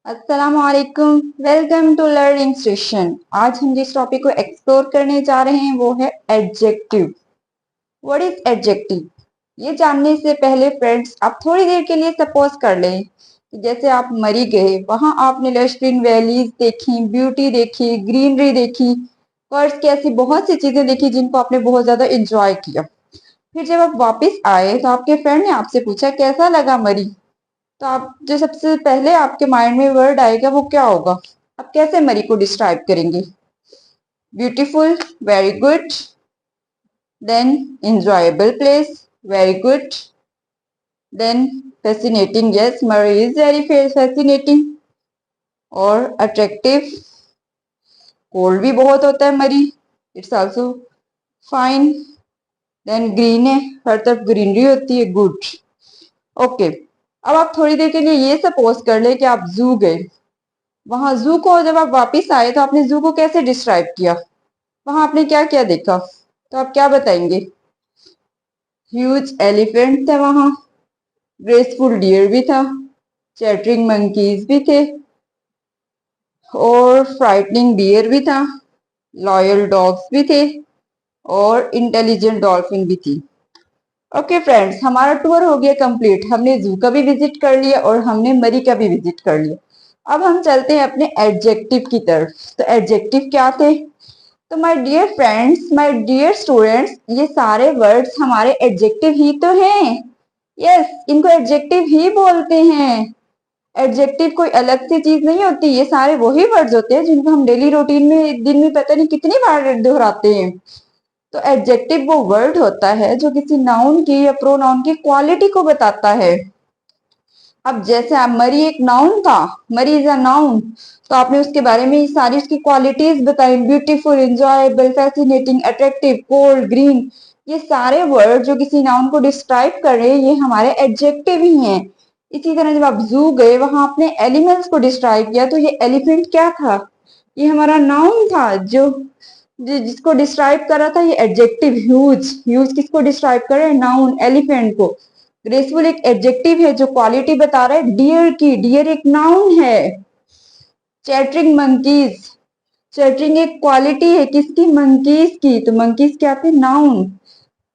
अस्सलाम वालेकुम। Welcome to learning station. आज हम जिस टॉपिक को एक्सप्लोर करने जा रहे हैं वो है एडजेक्टिव। What is adjective? ये जानने से पहले फ्रेंड्स, आप थोड़ी देर के लिए सपोज कर लें कि जैसे आप मरी गए, वहां आपने लश ग्रीन वैलीज देखी, ब्यूटी देखी, ग्रीनरी देखी, फर्श की ऐसी बहुत सी चीजें देखी जिनको आपने बहुत ज्यादा इंजॉय किया। फिर जब आप वापस आए तो आपके फ्रेंड ने आपसे पूछा कैसा लगा मरी। तो आप जो सबसे पहले आपके माइंड में वर्ड आएगा वो क्या होगा? आप कैसे मरी को डिस्क्राइब करेंगे? Beautiful, very good, then enjoyable place, very good, then fascinating, yes, Murree is very fascinating, और अट्रैक्टिव, कोल्ड भी बहुत होता है Murree, it's also fine, then green है, हर तरफ ग्रीनरी होती है, गुड। ओके, अब आप थोड़ी देर के लिए ये सपोज कर ले कि आप जू गए। वहां जू को जब आप वापस आए तो आपने जू को कैसे डिस्क्राइब किया? वहां आपने क्या क्या देखा? तो आप क्या बताएंगे? ह्यूज एलिफेंट थे वहां, ग्रेसफुल डियर भी था, चैटरिंग मंकीज भी थे, और फ्राइटनिंग डियर भी था, लॉयल डॉग्स भी थे, और इंटेलिजेंट डॉल्फिन भी थी। ओके फ्रेंड्स, हमारा टूर हो गया कंप्लीट। हमने जू का भी विजिट कर लिया और हमने मरी का भी विजिट कर लिया। अब हम चलते हैं अपने एडजेक्टिव की तरफ। तो एडजेक्टिव क्या थे? तो my dear friends, my dear students, ये सारे वर्ड्स हमारे एडजेक्टिव ही तो हैं। यस, इनको एडजेक्टिव ही बोलते हैं। एडजेक्टिव कोई अलग सी चीज नहीं होती, ये सारे वही वर्ड्स होते हैं जिनको हम डेली रूटीन में दिन में पता नहीं कितनी बार दोहराते हैं। तो एडजेक्टिव वो वर्ड होता है जो किसी नाउन की या प्रोनाउन की क्वालिटी को बताता है। अब जैसे आप मरी एक नाउन था, मरी इज अ नाउन, तो आपने उसके बारे में सारी उसकी क्वालिटीज बताई, beautiful, enjoyable, fascinating, attractive, cold, green. ये सारे वर्ड जो किसी नाउन को डिस्क्राइब कर रहे हैं ये हमारे एडजेक्टिव ही हैं। इसी तरह जब आप जू गए, वहां आपने एलिमेंट्स को डिस्क्राइब किया, तो ये एलिफेंट क्या था? ये हमारा नाउन था जो जिसको डिस्क्राइब कर रहा था ये एडजेक्टिव। ह्यूज, ह्यूज किसको डिस्क्राइब कर रहे हैं? नाउन, एलिफेंट को। ग्रेसफुल एक एडजेक्टिव है जो क्वालिटी बता रहा है डियर की, डियर एक नाउन है। चैटरिंग मंकीज, चैटरिंग एक क्वालिटी है किसकी? मंकीज की। तो मंकीज क्या थे? नाउन।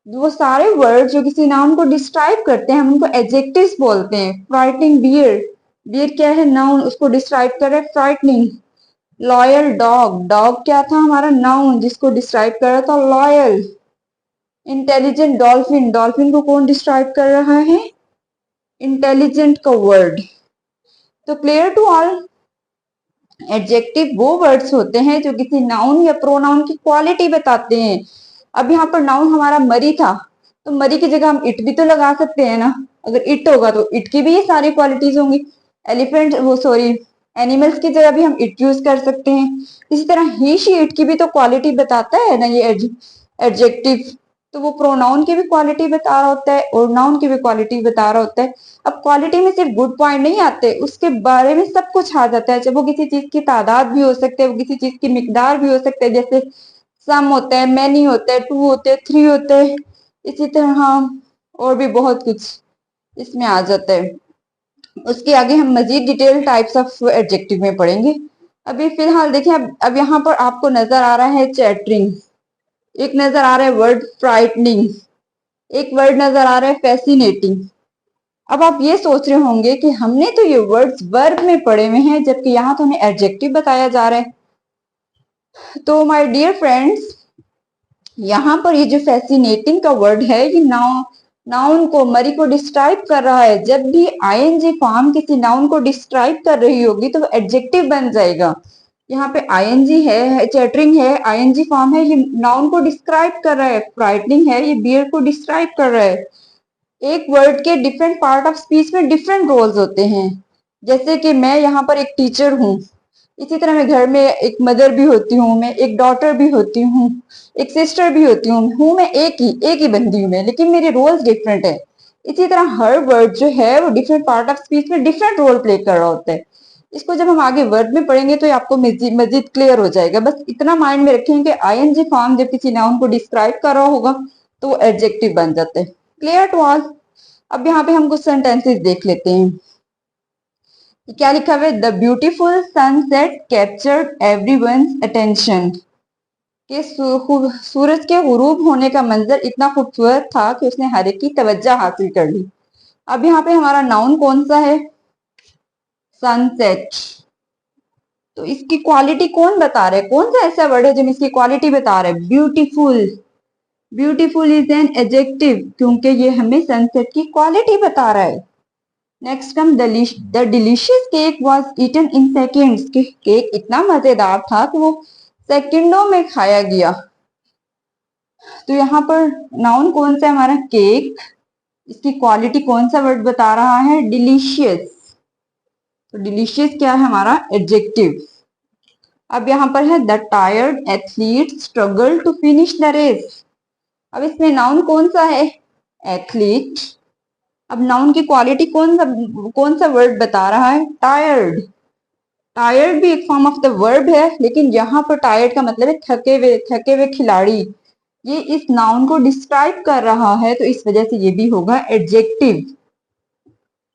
वो सारे वर्ड जो किसी नाउन को डिस्क्राइब करते हैं हम उनको एडजेक्टिव्स बोलते हैं। फ्राइटनिंग डियर, डियर क्या है? नाउन, उसको डिस्क्राइब कर रहा है फ्राइटनिंग। लॉयल डॉग, डॉग क्या था? हमारा नाउन, जिसको डिस्क्राइब कर रहा था लॉयल। इंटेलिजेंट डॉल्फिन, डॉल्फिन को कौन डिस्क्राइब कर रहा है? इंटेलिजेंट का वर्ड। तो क्लियर टू ऑल, एडजेक्टिव वो वर्ड्स होते हैं जो किसी नाउन या प्रोनाउन की क्वालिटी बताते हैं। अब यहाँ पर नाउन हमारा मरी था, तो मरी की जगह हम इट भी तो लगा सकते हैं ना। अगर इट होगा तो इट की भी ये सारी क्वालिटीज होंगी। एलिफेंट, वो सॉरी, एनिमल्स की जगह भी हम इट यूज कर सकते हैं। इसी तरह ही शी इट की भी तो क्वालिटी बताता है ना ये एडजेक्टिव। तो वो प्रोनाउन की भी क्वालिटी बता रहा होता है और नाउन की भी क्वालिटी बता रहा होता है। अब क्वालिटी में सिर्फ गुड पॉइंट नहीं आते, उसके बारे में सब कुछ आ जाता है। चाहे वो किसी चीज की तादाद भी हो सकते हैं, वो किसी चीज की मिकदार भी हो सकते हैं, जैसे सम होता है, मैनी होता है, टू होते हैं, थ्री होते हैं। इसी तरह और भी बहुत कुछ इसमें आ जाता है। उसके आगे हम मजीद डिटेल टाइप्स ऑफ एडजेक्टिव में पढ़ेंगे। अभी फिलहाल देखिए, अब यहाँ पर आपको नजर आ रहा है चैटरिंग, एक नजर आ रहा है वर्ड फ्राइटनिंग, एक वर्ड नजर आ रहा है फैसिनेटिंग। अब आप ये सोच रहे होंगे कि हमने तो ये वर्ड्स वर्ब में पढ़े हुए हैं जबकि यहाँ तो हमें एडजेक्टिव बताया जा रहा है। तो माय डियर फ्रेंड्स, यहाँ पर ये जो फैसिनेटिंग का वर्ड है ये नाउन को, मरी को डिस्क्राइब कर रहा है। जब भी आईएनजी फॉर्म किसी नाउन को डिस्क्राइब कर रही होगी तो वो एडजेक्टिव बन जाएगा। यहाँ पे आईएनजी है, चैटरिंग है, आईएनजी फॉर्म है, ये नाउन को डिस्क्राइब कर रहा है। फ्राइटनिंग है, ये बियर को डिस्क्राइब कर रहा है। एक वर्ड के डिफरेंट पार्ट ऑफ स्पीच में डिफरेंट रोल्स होते हैं। जैसे कि मैं यहाँ पर एक टीचर हूँ, इसी तरह मैं घर में एक मदर भी होती हूँ, मैं एक डॉटर भी होती हूँ, एक सिस्टर भी होती हूँ मैं एक ही बंदी हूँ मैं, लेकिन मेरे रोल्स डिफरेंट है। इसी तरह हर वर्ड जो है वो डिफरेंट पार्ट ऑफ स्पीच में डिफरेंट रोल प्ले कर रहा होता है। इसको जब हम आगे वर्ड में पढ़ेंगे तो ये आपको मजीद मजीद क्लियर हो जाएगा। बस इतना माइंड में रखें कि आईएनजी फॉर्म जब किसी नाउन को डिस्क्राइब कर रहा होगा तो वो एडजेक्टिव बन जाता है। Clear to all? अब यहाँ पे हम कुछ सेंटेंसेस देख लेते हैं। क्या लिखा हुआ है? The beautiful sunset captured everyone's attention. कि सूरज के गुरूब होने का मंजर इतना खूबसूरत था कि उसने हर एक की तवज्जो हासिल कर ली। अब यहाँ पे हमारा नाउन कौन सा है? सनसेट। तो इसकी क्वालिटी कौन बता रहा है? कौन सा ऐसा वर्ड है जो इसकी क्वालिटी बता रहा है? Beautiful. Beautiful is an adjective, क्योंकि ये हमें सनसेट की क्वालिटी बता रहा है। Next come the delicious cake was eaten in seconds. Cake इतना मजेदार था कि वो सेकंडों में खाया गया। तो यहाँ पर नाउन कौन सा है हमारा? केक। इसकी क्वालिटी कौन सा वर्ड बता रहा है? डिलीशियस। तो डिलीशियस क्या है हमारा? एडजेक्टिव। अब यहाँ पर है the tired athlete struggle to finish the race. अब इसमें नाउन कौन सा है? एथलीट। अब नाउन की क्वालिटी कौन सा वर्ड बता रहा है? टायर्ड। टायर्ड भी एक फॉर्म ऑफ द वर्ब है, लेकिन यहाँ पर टायर्ड का मतलब है थके हुए खिलाड़ी। ये इस नाउन को डिस्क्राइब कर रहा है, तो इस वजह से ये भी होगा एडजेक्टिव।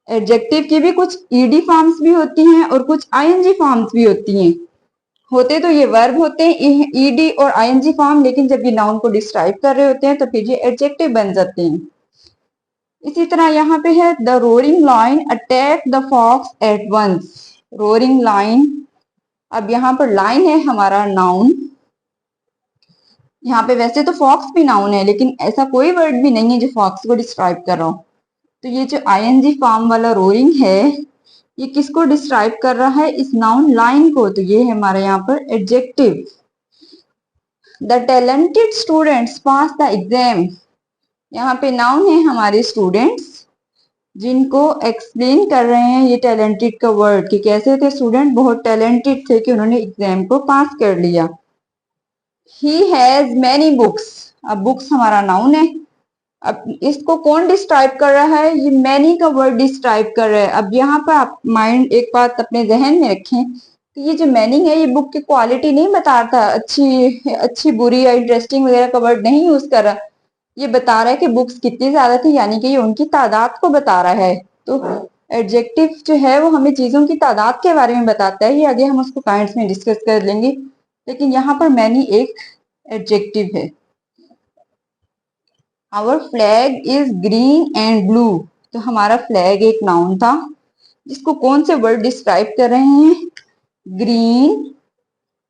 एडजेक्टिव की भी कुछ ईडी फॉर्म्स भी होती हैं और कुछ आईएनजी फॉर्म्स भी होती हैं। होते तो ये वर्ब होते हैं ईडी और आईएनजी फॉर्म, लेकिन जब ये नाउन को डिस्क्राइब कर रहे होते हैं तो फिर ये एडजेक्टिव बन जाते हैं। इसी तरह यहाँ पे है the roaring lion attack the fox at once. Roaring lion. अब यहाँ पर लाइन है हमारा नाउन। यहाँ पे वैसे तो फॉक्स भी नाउन है, लेकिन ऐसा कोई वर्ड भी नहीं है जो फॉक्स को डिस्क्राइब कर रहा हो। तो ये जो आईएनजी फॉर्म वाला रोरिंग है, ये किसको डिस्क्राइब कर रहा है? इस नाउन लाइन को। तो ये है हमारे यहाँ पर adjective. The talented students pass the exam. यहाँ पे नाउन है हमारे स्टूडेंट्स, जिनको एक्सप्लेन कर रहे हैं ये टैलेंटेड का वर्ड कि कैसे थे स्टूडेंट, बहुत टैलेंटेड थे कि उन्होंने एग्जाम को पास कर लिया। He has many books. अब बुक्स हमारा नाउन है। अब इसको कौन डिस्क्राइब कर रहा है? ये मैनी का वर्ड डिस्क्राइब कर रहा है। अब यहाँ पर आप माइंड एक बात अपने जहन में रखें कि ये जो मैनी है ये बुक की क्वालिटी नहीं बताता, अच्छी बुरी या इंटरेस्टिंग वगैरह का वर्ड नहीं यूज कर रहा। ये बता रहा है कि बुक्स कितनी ज्यादा थी, यानी कि ये उनकी तादाद को बता रहा है। तो एडजेक्टिव जो है वो हमें चीजों की तादाद के बारे में बताता है। ये आगे हम उसको पॉइंट्स में डिस्कस कर लेंगे, लेकिन यहाँ पर मैनी एक एडजेक्टिव है। Our flag is green and blue. तो हमारा फ्लैग एक नाउन था, जिसको कौन से वर्ड डिस्क्राइब कर रहे हैं? ग्रीन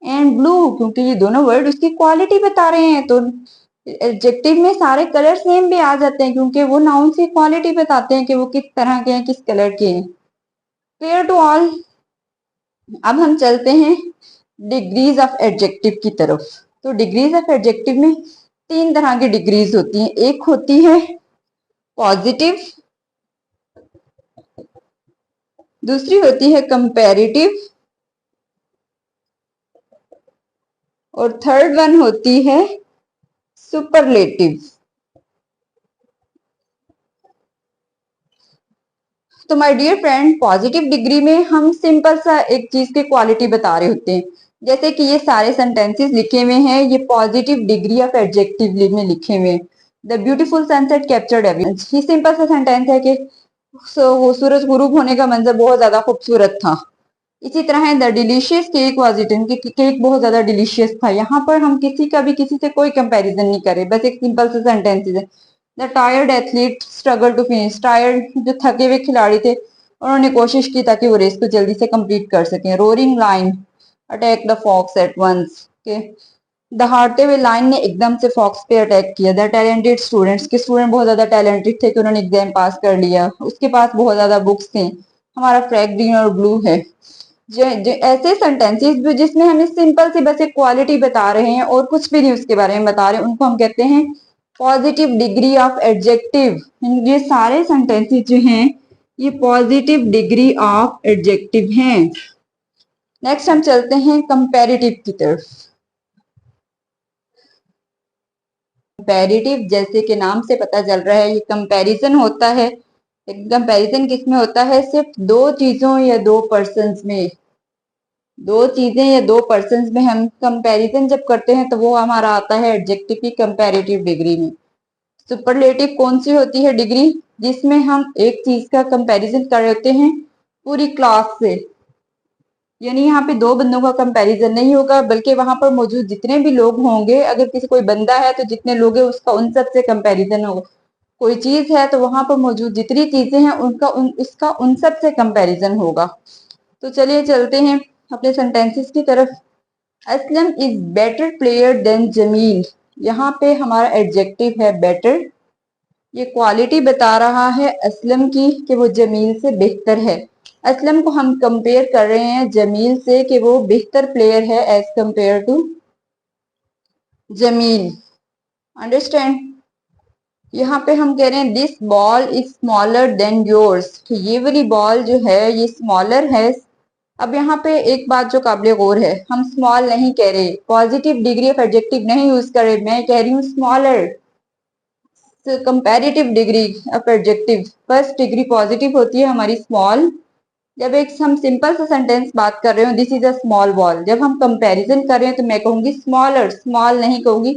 एंड ब्लू, क्योंकि ये दोनों वर्ड उसकी क्वालिटी बता रहे हैं। तो एडजेक्टिव में सारे कलर सेम भी आ जाते हैं, क्योंकि वो नाउन की क्वालिटी बताते हैं कि वो किस तरह के हैं, किस कलर के हैं। Clear to all. अब हम चलते हैं डिग्रीज ऑफ एडजेक्टिव की तरफ। तो डिग्रीज ऑफ एडजेक्टिव में तीन तरह की डिग्रीज होती हैं। एक होती है पॉजिटिव, दूसरी होती है कंपैरेटिव, और थर्ड वन होती है सुपरलेटिव। तो my dear friend, positive degree में हम सिंपल सा एक चीज की क्वालिटी बता रहे होते हैं। जैसे कि ये सारे सेंटेंसेस लिखे हुए हैं, ये पॉजिटिव डिग्री ऑफ एडजेक्टिव में लिखे हुए हैं। The beautiful sunset captured everyone. ये सिंपल सा सेंटेंस है कि सूरज गुरूब होने का मंजर बहुत ज्यादा खूबसूरत था। इसी तरह है the delicious cake was eaten, कि केक बहुत ज्यादा डिलीशियस था। यहाँ पर हम किसी का भी किसी से कोई कंपैरिजन नहीं करें, बस एक सिंपल सा सेंटेंस है। The tired athlete struggle to finish. Tired जो थके हुए खिलाड़ी थे, उन्होंने कोशिश की ताकि वो रेस को जल्दी से कंप्लीट कर सकें। Roaring lion attack the fox at once. के दहाड़ते हुए लाइन ने एकदम से फॉक्स पे अटैक किया। द टैलेंटेड स्टूडेंट्स, के स्टूडेंट बहुत ज्यादा टैलेंटेड थे कि उन्होंने एग्जाम पास कर लिया। उसके पास बहुत ज्यादा बुक्स थी। हमारा फ्लैग ग्रीन और ब्लू है। जो ऐसे सेंटेंसेस जो जिसमें हमें सिंपल सी बस एक क्वालिटी बता रहे हैं और कुछ भी नहीं उसके बारे में बता रहे हैं, उनको हम कहते हैं पॉजिटिव डिग्री ऑफ एडजेक्टिव। ये सारे सेंटेंसेस जो हैं ये पॉजिटिव डिग्री ऑफ एडजेक्टिव हैं। नेक्स्ट हम चलते हैं कंपैरेटिव की तरफ। कंपैरेटिव जैसे कि नाम से पता चल रहा है, ये कंपैरिजन होता है। कंपैरिजन किसमें होता है? सिर्फ दो चीजों या दो पर्सन्स में। दो चीजें या दो पर्सन्स में हम कंपैरिजन जब करते हैं तो वो हमारा आता है एडजेक्टिव की कंपैरेटिव डिग्री में। सुपरलेटिव कौन सी होती है डिग्री? जिसमें हम एक चीज का कंपैरिजन कर रहे होते हैं पूरी क्लास से, यानी यहाँ पे दो बंदों का कंपैरिजन नहीं होगा, बल्कि वहां पर मौजूद जितने भी लोग होंगे, अगर किसी कोई बंदा है तो जितने लोग हैं उसका उन सब से कंपैरिजन होगा। कोई चीज है तो वहां पर मौजूद जितनी चीजें हैं उसका उन सब से कंपैरिजन होगा। तो चलिए चलते हैं अपने सेंटेंसेस की तरफ। Aslam is better player than Jamil. यहाँ पे हमारा एडजेक्टिव है बेटर। ये क्वालिटी बता रहा है असलम की कि वो जमील से बेहतर है। असलम को हम कंपेयर कर रहे हैं जमील से कि वो बेहतर प्लेयर है as compare to Jamil. Understand. यहाँ पे हम कह रहे हैं this ball is smaller than yours. ये वाली बॉल जो है ये स्मॉलर है। अब यहाँ पे एक बात जो काबिल गौर है, हम स्मॉल नहीं कह रहे, पॉजिटिव डिग्री ऑफ एडजेक्टिव नहीं यूज कर रहे, मैं कह रही हूँ smaller. Comparative degree of adjective, first degree positive होती है हमारी स्मॉल। जब एक हम सिंपल सा सेंटेंस बात कर रहे हो this is a small ball, जब हम कंपैरिजन कर रहे हैं तो मैं कहूंगी स्मॉलर, स्मॉल नहीं कहूंगी,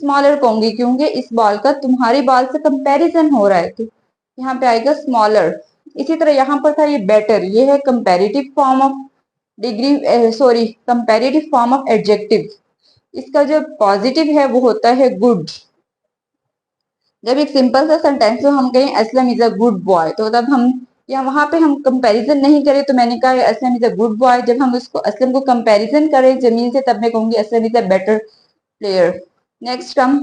स्मॉलर कहूंगी, क्योंकि इस बॉल का तुम्हारी बॉल से कंपैरिजन हो रहा है, तो यहाँ पे आएगा स्मॉलर। इसी तरह यहाँ पर था ये बेटर, ये है comparative form of degree, sorry comparative form of adjective. इसका जो पॉजिटिव है वो होता है गुड। जब एक सिंपल सा सेंटेंस हो हम कहें Aslam is a good boy, तो तब हम या वहां पे हम कंपैरिजन नहीं करें, तो मैंने कहा Aslam is a good boy. जब हम उसको असलम को कंपैरिजन करें जमीन से, तब मैं कहूंगी Aslam is a better player. Next हम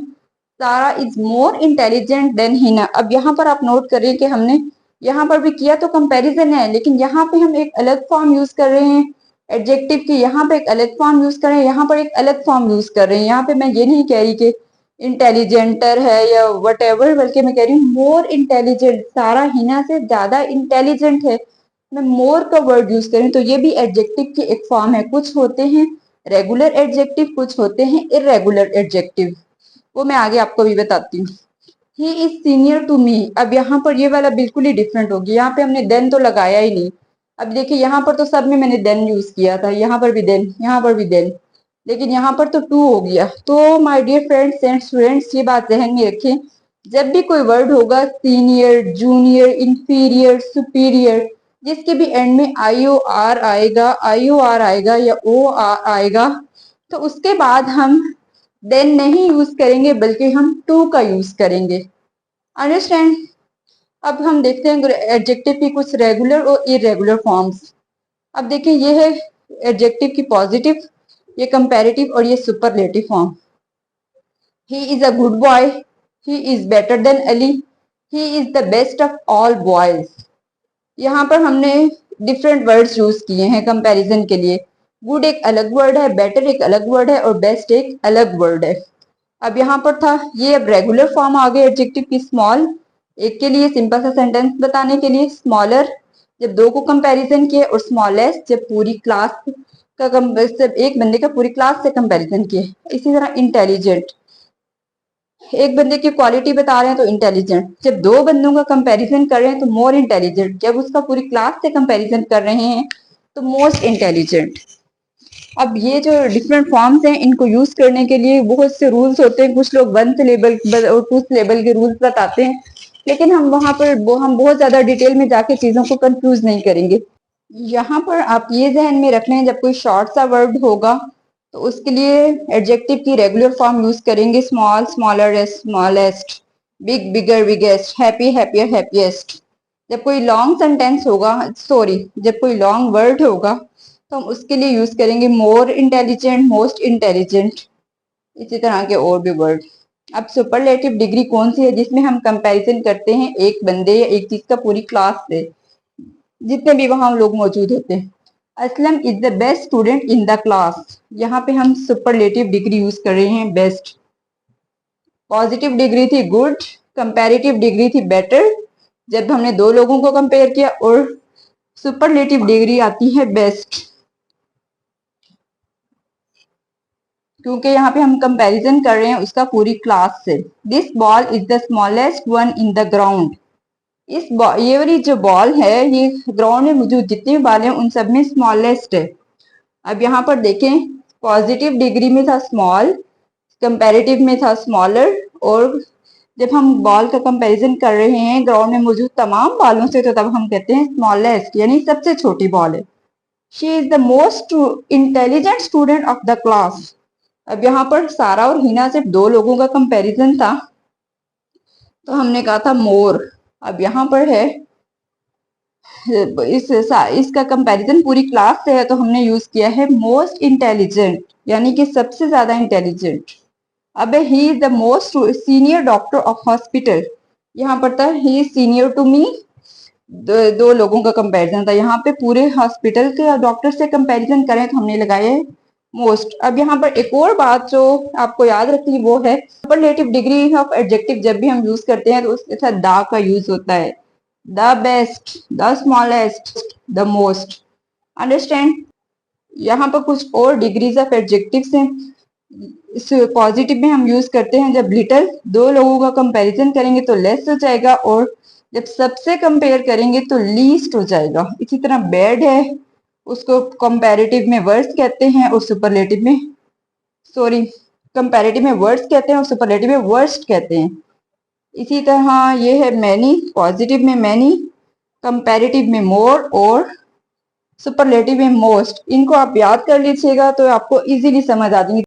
सारा is more intelligent then Hina. अब यहाँ पर आप नोट करें कि हमने यहाँ पर भी किया तो कंपैरिजन है, लेकिन यहाँ पे हम एक अलग फॉर्म यूज कर रहे हैं एडजेक्टिव की, यहाँ पे एक अलग फॉर्म यूज कर रहे हैं, यहाँ पर एक अलग फॉर्म यूज कर रहे हैं। यहाँ पे मैं ये नहीं कह रही कि इंटेलिजेंटर है या वट एवर, बल्कि मैं कह रही हूँ मोर इंटेलिजेंट। सारा हिना से ज्यादा इंटेलिजेंट है, मैं मोर का वर्ड यूज करें तो ये भी एडजेक्टिव की एक फॉर्म है। कुछ होते हैं रेगुलर एडजेक्टिव, कुछ होते हैं इरेगुलर एडजेक्टिव, वो मैं आगे आपको भी बताती हूँ। He is senior to me. अब यहाँ पर ये वाला बिल्कुल ही डिफरेंट होगी, यहाँ पे हमने देन तो लगाया ही नहीं। अब देखिए यहाँ पर तो सब में मैंने देन यूज किया था, यहाँ पर भी देन, यहाँ पर भी देन, लेकिन यहाँ पर तो टू हो गया। तो my dear friends and students, ये बात ध्यान में रखें, जब भी कोई वर्ड होगा सीनियर, जूनियर, इंफीरियर, सुपीरियर, जिसके भी एंड में आई ओ आर आएगा, आई ओ आर आएगा या ओ आर आएगा, तो उसके बाद हम देन नहीं यूज करेंगे बल्कि हम टू का यूज करेंगे। अंडरस्टैंड। अब हम देखते हैं एडजेक्टिव की कुछ रेगुलर और इरेगुलर फॉर्म्स। अब देखिए ये है एडजेक्टिव की पॉजिटिव, ये कंपैरेटिव और ये superlative form. He is a good boy, he is better than Ali, he is the best of all boys. यहाँ पर हमने डिफरेंट वर्ड्स यूज किए हैं कंपैरिजन के लिए। गुड एक अलग वर्ड है, बेटर एक अलग वर्ड है और बेस्ट एक अलग वर्ड है। अब यहाँ पर था ये, अब रेगुलर फॉर्म आ गए एडजेक्टिव की स्मॉल, एक के लिए सिंपल सा सेंटेंस बताने के लिए, स्मॉलर जब दो को कंपैरिजन किए, और स्मॉलेस्ट जब पूरी क्लास का जब एक बंदे का पूरी क्लास से कंपैरिजन किए। इसी तरह इंटेलिजेंट, एक बंदे की क्वालिटी बता रहे हैं तो इंटेलिजेंट, जब दो बंदों का कंपैरिजन कर रहे हैं तो मोर इंटेलिजेंट, जब उसका पूरी क्लास से कंपैरिजन कर रहे हैं तो मोस्ट इंटेलिजेंट। अब ये जो डिफरेंट फॉर्म्स हैं इनको यूज करने के लिए बहुत से रूल्स होते हैं, कुछ लोग वन लेवल और कुछ लेवल के रूल्स बताते हैं, लेकिन हम वहां पर हम बहुत ज्यादा डिटेल में जाके चीजों को कंफ्यूज नहीं करेंगे। यहाँ पर आप ये ध्यान में रख लें, जब कोई शॉर्ट सा वर्ड होगा तो उसके लिए एडजेक्टिव की रेगुलर फॉर्म यूज करेंगे, स्मॉल, स्मॉलर, स्मॉलेस्ट, बिग, बिगर, बिगेस्ट, हैप्पी, हैप्पियर, हैप्पीएस्ट। जब कोई लॉन्ग सेंटेंस होगा, सॉरी जब कोई लॉन्ग वर्ड होगा तो हम उसके लिए यूज करेंगे मोर इंटेलिजेंट, मोस्ट इंटेलिजेंट, इसी तरह के और भी वर्ड। अब सुपरलेटिव डिग्री कौन सी है जिसमें हम कंपैरिजन करते हैं एक बंदे या एक चीज का पूरी क्लास से, जितने भी वहां लोग मौजूद होते हैं। Aslam is the best student in the class, यहाँ पे हम सुपरलेटिव डिग्री यूज कर रहे हैं बेस्ट। पॉजिटिव डिग्री थी गुड, कंपैरेटिव डिग्री थी बेटर जब हमने दो लोगों को कंपेयर किया, और सुपरलेटिव डिग्री आती है बेस्ट, क्योंकि यहाँ पे हम कंपैरिजन कर रहे हैं उसका पूरी क्लास से। This ball is the smallest one in the ground. ये वाली जो बॉल है ये ग्राउंड में मौजूद जितने बॉल हैं उन सब में स्मॉलेस्ट है। अब यहाँ पर देखें, पॉजिटिव डिग्री में था स्मॉल, कंपैरेटिव में था स्मॉलर, और जब हम बॉल का कंपैरिजन कर रहे हैं ग्राउंड में मौजूद तमाम बॉलों से, तो तब हम कहते हैं स्मॉलेस्ट, यानी सबसे छोटी बॉल है। She is the most intelligent student of the class. अब यहाँ पर सारा और हिना सिर्फ दो लोगों का कंपैरिजन था, तो हमने कहा था मोर। अब यहाँ पर है इसका कंपैरिजन पूरी क्लास से है, तो हमने यूज किया है मोस्ट इंटेलिजेंट, यानी कि सबसे ज्यादा इंटेलिजेंट। अब he is the most senior doctor of hospital. यहाँ पर था he is senior to me, दो लोगों का कंपैरिजन था। यहाँ पे पूरे हॉस्पिटल के डॉक्टर से कंपैरिजन करें तो हमने लगाया है मोस्ट। अब यहाँ पर एक और बात जो आपको याद रखनी है वो है सुपरलेटिव डिग्री ऑफ एडजेक्टिव। जब भी हम यूज करते हैं तो उसके साथ द का यूज होता है। The best, the smallest, the most. Understand? यहाँ पर कुछ और डिग्रीज ऑफ एडजेक्टिव्स हैं। इस पॉजिटिव में हम यूज करते हैं जब लिटिल, दो लोगों का कंपैरिजन करेंगे तो लेस हो जाएगा, और जब सबसे कंपेयर करेंगे तो लीस्ट हो जाएगा। इसी तरह बैड है, उसको कंपैरेटिव में वर्स्ट कहते हैं और सुपरलेटिव में, सॉरी, कंपैरेटिव में वर्स्ट कहते हैं और सुपरलेटिव में वर्स्ट कहते हैं। इसी तरह ये है मैनी, पॉजिटिव में मैनी, कंपैरेटिव में मोर और सुपरलेटिव में मोस्ट। इनको आप याद कर लीजिएगा तो आपको इजीली समझ आ जाएंगे।